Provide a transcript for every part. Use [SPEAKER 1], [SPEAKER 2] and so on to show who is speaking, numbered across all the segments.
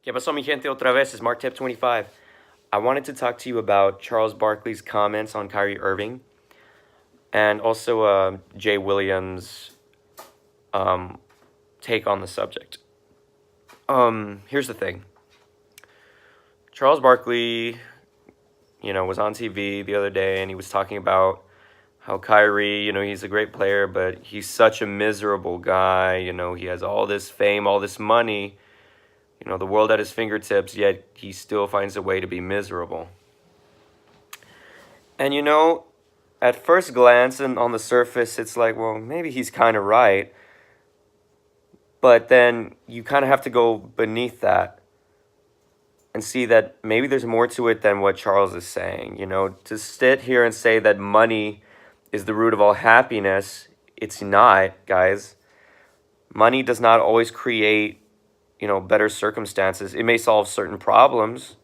[SPEAKER 1] ¿Qué pasó, mi gente? Otra vez is Mark Tip 25. I wanted to talk to you about Charles Barkley's comments on Kyrie Irving and also Jay Williams' take on the subject. Here's the thing. Charles Barkley, was on TV the other day and he was talking about how Kyrie, he's a great player, but he's such a miserable guy. He has all this fame, all this money, the world at his fingertips, yet he still finds a way to be miserable. And at first glance and on the surface, it's like, well, maybe he's kind of right. But then you kind of have to go beneath that and see that maybe there's more to it than what Charles is saying. To sit here and say that money is the root of all happiness, it's not, guys. Money does not always create, better circumstances. It may solve certain problems,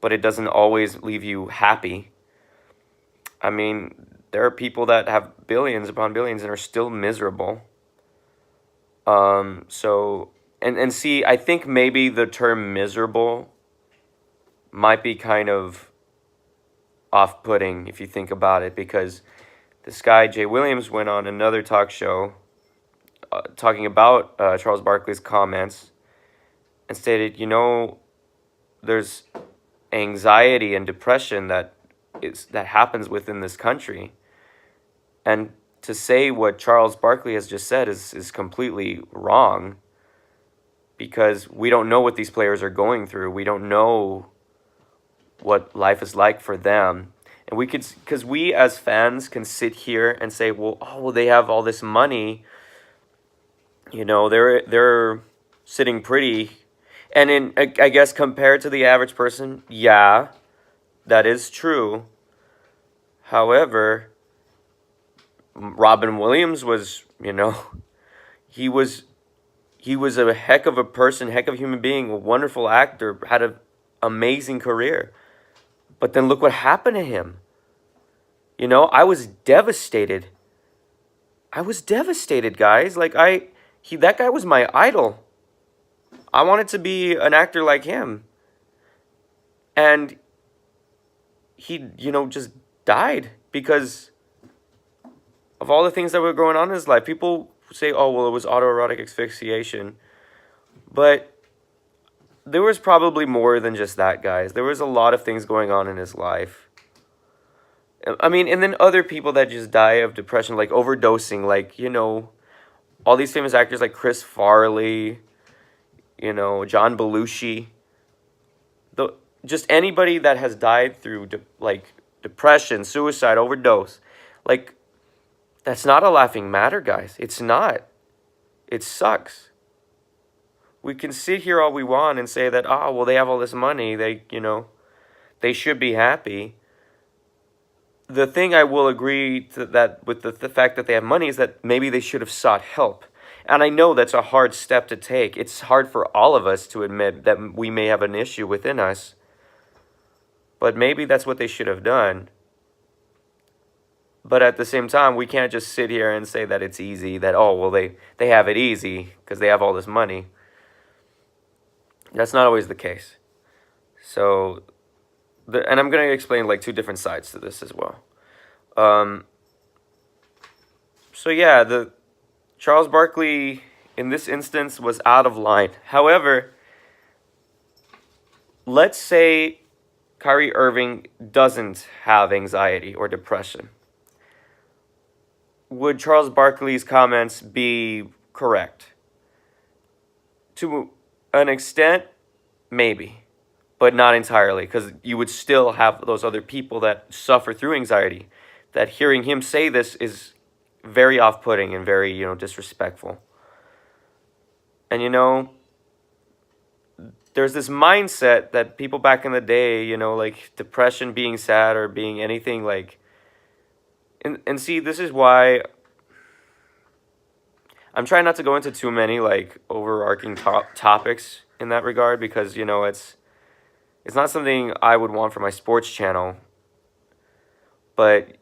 [SPEAKER 1] but it doesn't always leave you happy. I mean, there are people that have billions upon billions and are still miserable. And see, I think maybe the term miserable might be kind of off-putting if you think about it, because this guy, Jay Williams, went on another talk show talking about Charles Barkley's comments and stated, there's anxiety and depression that happens within this country. And to say what Charles Barkley has just said is completely wrong, because we don't know what these players are going through. We don't know what life is like for them. And because we as fans can sit here and say, well, they have all this money, they're sitting pretty. And I guess compared to the average person, yeah, that is true. However, Robin Williams was, he was a heck of a person, heck of a human being, a wonderful actor, had an amazing career. But then look what happened to him. I was devastated. I was devastated, guys. That guy was my idol. I wanted to be an actor like him. And he, just died because of all the things that were going on in his life. People say, oh, well, it was autoerotic asphyxiation. But there was probably more than just that, guys. There was a lot of things going on in his life. I mean, and then other people that just die of depression, like overdosing, all these famous actors like Chris Farley, John Belushi. Just anybody that has died through, depression, suicide, overdose. That's not a laughing matter, guys. It's not. It sucks. We can sit here all we want and say that, they have all this money. They should be happy. The thing I will agree to that with the fact that they have money is that maybe they should have sought help. And I know that's a hard step to take. It's hard for all of us to admit that we may have an issue within us. But maybe that's what they should have done. But at the same time, we can't just sit here and say that it's easy, that, they have it easy because they have all this money. That's not always the case. So, and I'm going to explain two different sides to this as well. The Charles Barkley, in this instance, was out of line. However, let's say Kyrie Irving doesn't have anxiety or depression. Would Charles Barkley's comments be correct? To an extent, maybe, but not entirely, because you would still have those other people that suffer through anxiety, that hearing him say this is very off-putting and very, disrespectful. And, there's this mindset that people back in the day, depression being sad or being anything and see, this is why I'm trying not to go into too many overarching topics in that regard, because it's not something I would want for my sports channel. But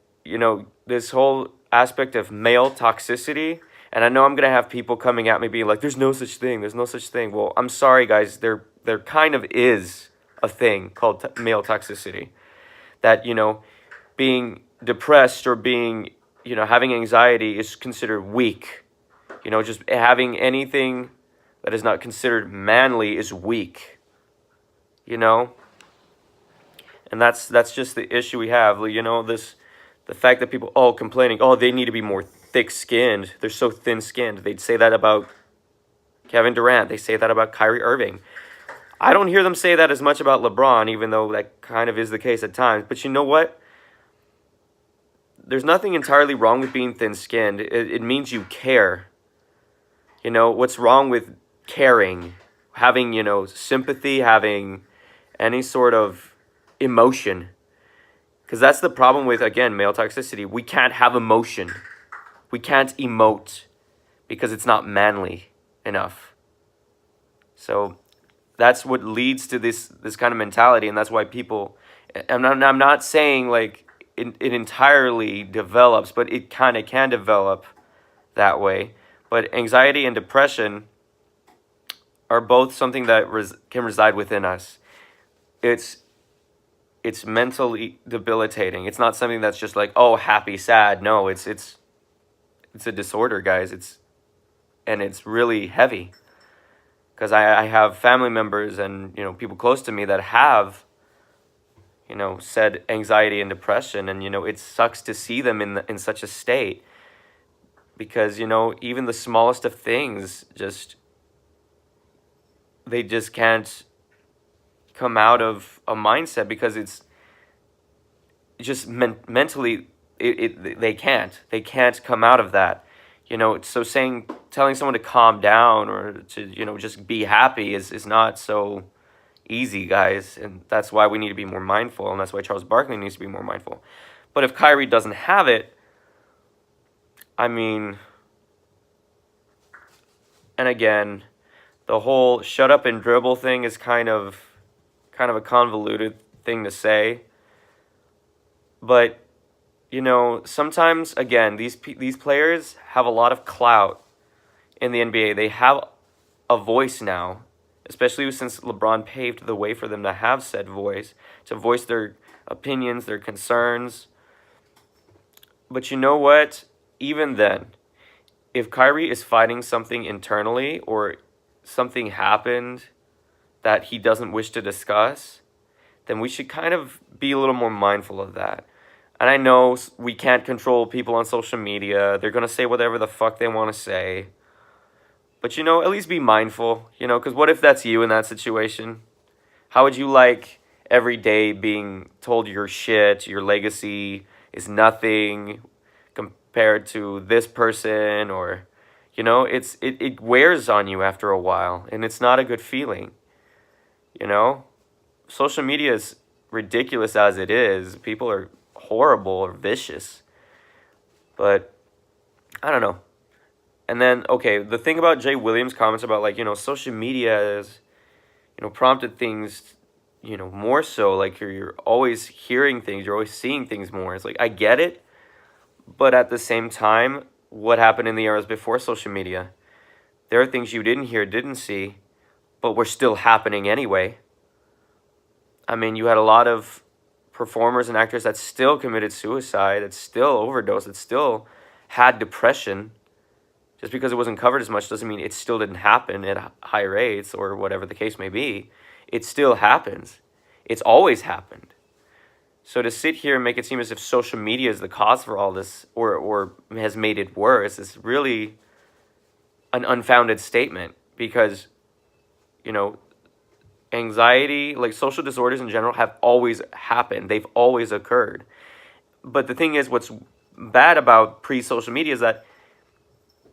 [SPEAKER 1] this whole aspect of male toxicity, and I know I'm gonna have people coming at me being like, "There's no such thing. There's no such thing." Well, I'm sorry, guys. There there kind of is a thing called male toxicity. That, being depressed or being, having anxiety is considered weak. Just having anything that is not considered manly is weak. And that's just the issue we have. The fact that people complaining, they need to be more thick-skinned. They're so thin-skinned. They'd say that about Kevin Durant. They say that about Kyrie Irving. I don't hear them say that as much about LeBron, even though that kind of is the case at times. But you know what? There's nothing entirely wrong with being thin-skinned. It means you care. What's wrong with caring? Having, sympathy, having any sort of emotion. Because that's the problem with, again, male toxicity. We can't have emotion. We can't emote because it's not manly enough. So that's what leads to this kind of mentality, and that's why people, I'm not saying like it entirely develops, but it kind of can develop that way. But anxiety and depression are both something that can reside within us. It's mentally debilitating. It's not something that's just like, happy, sad. No, it's a disorder, guys. It's really heavy. Because I have family members and, people close to me that have, said anxiety and depression. And, it sucks to see them in such a state. Because, even the smallest of things they just can't come out of a mindset because it's just mentally, they can't come out of that. So telling someone to calm down or to, just be happy is not so easy, guys. And that's why we need to be more mindful. And that's why Charles Barkley needs to be more mindful. But if Kyrie doesn't have it, I mean, and again, the whole shut up and dribble thing is kind of a convoluted thing to say. But sometimes, again, these players have a lot of clout in the NBA. They have a voice now, especially since LeBron paved the way for them to have said voice, to voice their opinions, their concerns. But you know what? Even then, if Kyrie is fighting something internally or something happened that he doesn't wish to discuss, then we should kind of be a little more mindful of that. And I know we can't control people on social media. They're going to say whatever the fuck they want to say. But, at least be mindful, because what if that's you in that situation? How would you like every day being told your shit, your legacy is nothing compared to this person, or, it wears on you after a while, and it's not a good feeling, Social media is ridiculous as it is. People are horrible or vicious. But I don't know. And then, okay, the thing about Jay Williams' comments about, like, social media is, prompted things, more so. Like, you're always hearing things. You're always seeing things more. It's like, I get it. But at the same time, what happened in the eras before social media? There are things you didn't hear, didn't see, but were still happening anyway. I mean, you had a lot of performers and actors that still committed suicide, that still overdosed, that still had depression. Just because it wasn't covered as much doesn't mean it still didn't happen at high rates or whatever the case may be. It still happens. It's always happened. So to sit here and make it seem as if social media is the cause for all this or has made it worse is really an unfounded statement because, anxiety, like social disorders in general, have always happened. They've always occurred. But the thing is, what's bad about pre-social media is that,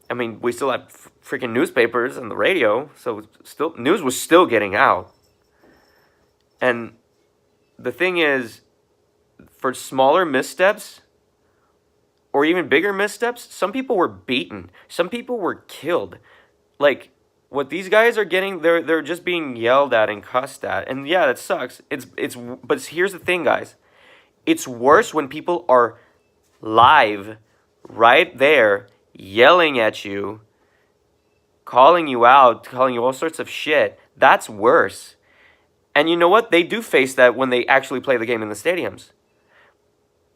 [SPEAKER 1] I mean, we still had freaking newspapers and the radio, so news was still getting out. And the thing is, for smaller missteps, or even bigger missteps, some people were beaten. Some people were killed. Like, what these guys are getting, they're just being yelled at and cussed at. And yeah, that sucks. But here's the thing, guys. It's worse when people are live, right there, yelling at you, calling you out, calling you all sorts of shit. That's worse. And you know what? They do face that when they actually play the game in the stadiums.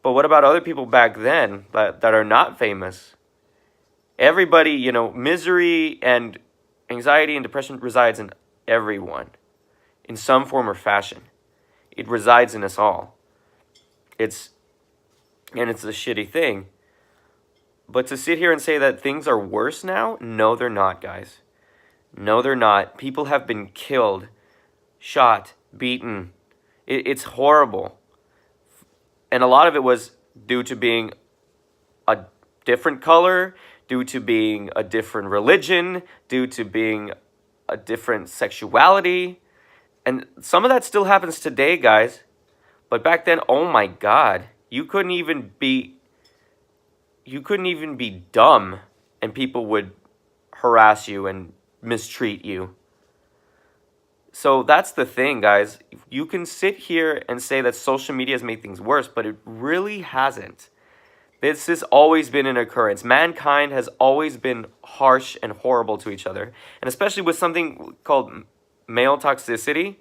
[SPEAKER 1] But what about other people back then that are not famous? Everybody, misery and anxiety and depression resides in everyone in some form or fashion. It resides in us all. It's a shitty thing. But to sit here and say that things are worse now, no, they're not, guys. No, they're not. People have been killed, shot, beaten. It's horrible. And a lot of it was due to being a different color, due to being a different religion, due to being a different sexuality. And some of that still happens today, guys. But back then, oh my God, you couldn't even be dumb and people would harass you and mistreat you. So that's the thing, guys. You can sit here and say that social media has made things worse, but it really hasn't. This has always been an occurrence. Mankind has always been harsh and horrible to each other. And especially with something called male toxicity.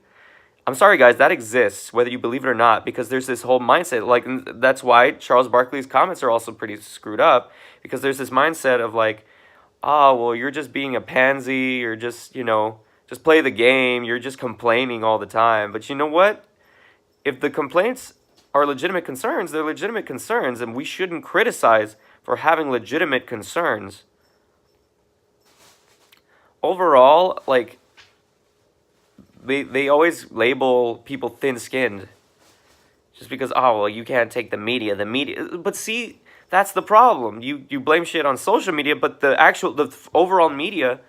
[SPEAKER 1] I'm sorry, guys, that exists, whether you believe it or not, because there's this whole mindset. Like, that's why Charles Barkley's comments are also pretty screwed up, because there's this mindset of like, oh, well, you're just being a pansy, you're just, just play the game, you're just complaining all the time. But you know what? If the complaints are legitimate concerns, they're legitimate concerns, and we shouldn't criticize for having legitimate concerns. Overall, like, they always label people thin-skinned just because, oh, well, you can't take the media. But see, that's the problem. You blame shit on social media, but the overall media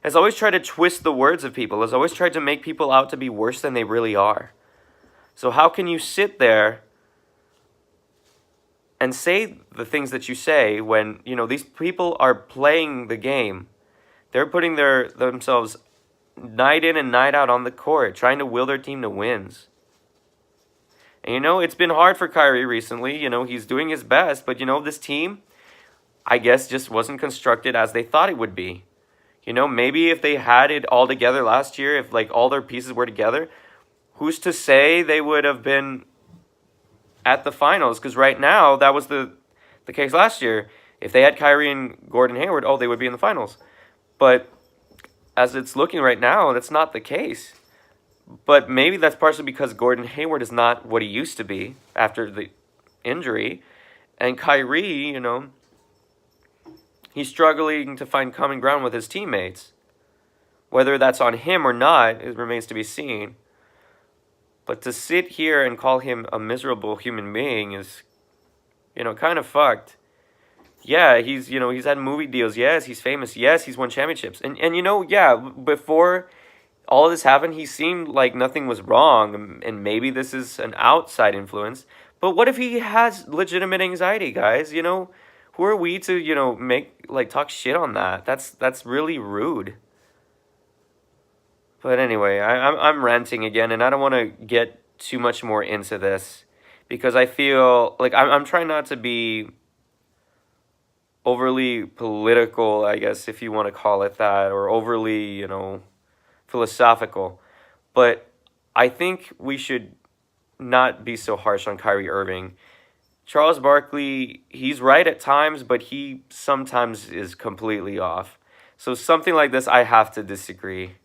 [SPEAKER 1] has always tried to twist the words of people, has always tried to make people out to be worse than they really are. So how can you sit there and say the things that you say when, these people are playing the game? They're putting themselves night in and night out on the court, trying to will their team to wins. And it's been hard for Kyrie recently. He's doing his best, but this team, I guess, just wasn't constructed as they thought it would be. Maybe if they had it all together last year, if like all their pieces were together, who's to say they would have been at the finals? Because right now, that was the case last year. If they had Kyrie and Gordon Hayward, they would be in the finals. But as it's looking right now, that's not the case. But maybe that's partially because Gordon Hayward is not what he used to be after the injury. And Kyrie, he's struggling to find common ground with his teammates. Whether that's on him or not, it remains to be seen. But to sit here and call him a miserable human being is, kind of fucked. Yeah, he's had movie deals. Yes, he's famous. Yes, he's won championships. And before all of this happened, he seemed like nothing was wrong. And maybe this is an outside influence. But what if he has legitimate anxiety, guys? Who are we to, talk shit on that? That's really rude. But anyway, I'm ranting again, and I don't want to get too much more into this because I feel like I'm trying not to be overly political, I guess, if you want to call it that, or overly, philosophical. But I think we should not be so harsh on Kyrie Irving. Charles Barkley, he's right at times, but he sometimes is completely off. So something like this, I have to disagree.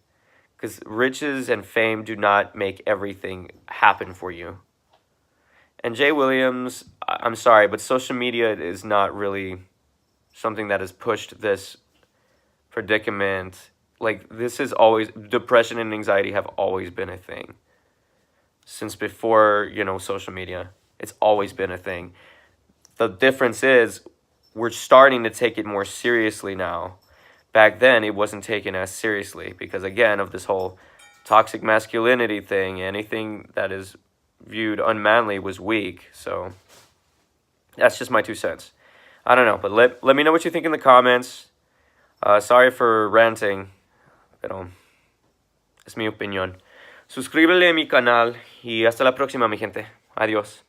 [SPEAKER 1] Because riches and fame do not make everything happen for you. And Jay Williams, I'm sorry, but social media is not really something that has pushed this predicament. Like, this is always, depression and anxiety have always been a thing. Since before, social media. It's always been a thing. The difference is, we're starting to take it more seriously now. Back then, it wasn't taken as seriously because, again, of this whole toxic masculinity thing. Anything that is viewed unmanly was weak. So, that's just my 2 cents. I don't know, but let me know what you think in the comments. Sorry for ranting, pero es mi opinión. Suscríbete a mi canal y hasta la próxima, mi gente. Adiós.